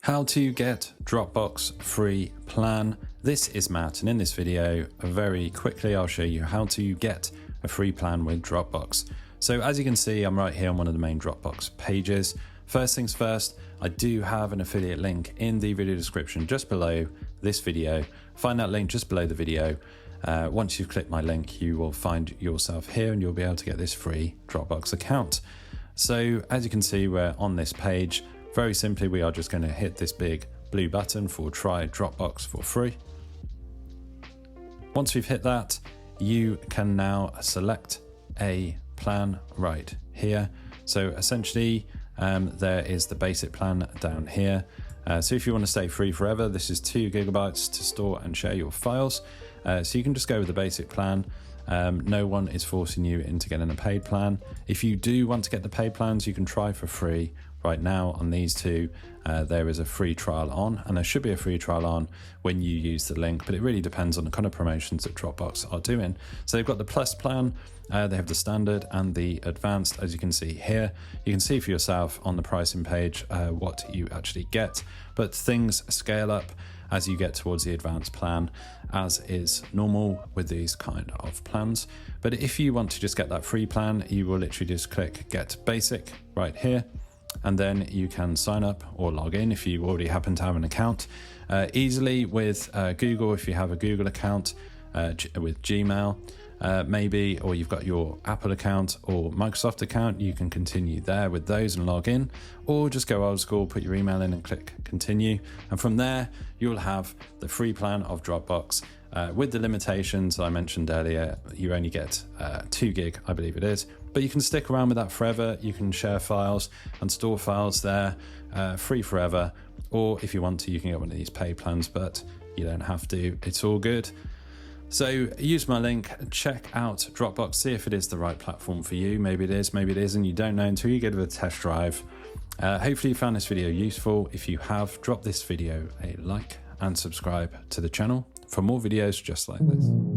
How to get Dropbox free plan. This is Matt, and in this video, very quickly, I'll show you how to get a free plan with Dropbox. So as you can see, I'm right here on one of the main Dropbox pages. First things first, I do have an affiliate link in the video description just below this video. Find that link just below the video. Once you've clicked my link, you will find yourself here and you'll be able to get this free Dropbox account. So as you can see, we're on this page. Very simply, we are just going to hit this big blue button for try Dropbox for free. Once we've hit that, you can now select a plan right here. So essentially, there is the basic plan down here. So if you want to stay free forever, this is 2 gigabytes to store and share your files. So you can just go with the basic plan. No one is forcing you into getting a paid plan. If you do want to get the paid plans, you can try for free. Right now on these two, there is a free trial on, and there should be a free trial on when you use the link, but it really depends on the kind of promotions that Dropbox are doing. So they've got the plus plan, they have the standard and the advanced, as you can see here. You can see for yourself on the pricing page what you actually get, but things scale up as you get towards the advanced plan, as is normal with these kind of plans. But if you want to just get that free plan, you will literally just click get basic right here, and then you can sign up or log in if you already happen to have an account easily with Google. If you have a Google account with Gmail maybe, or you've got your Apple account or Microsoft account, you can continue there with those and log in, or just go old school, put your email in and click continue, and from there you'll have the free plan of Dropbox with the limitations I mentioned earlier. You only get 2 gig, I believe it is, but you can stick around with that forever. You can share files and store files there free forever, or if you want to, you can get one of these paid plans, but you don't have to. It's all good. So use my link, check out Dropbox, see if it is the right platform for you. Maybe it is, maybe it isn't. You don't know until you get a test drive. Hopefully you found this video useful. If you have, drop this video a like and subscribe to the channel for more videos just like this.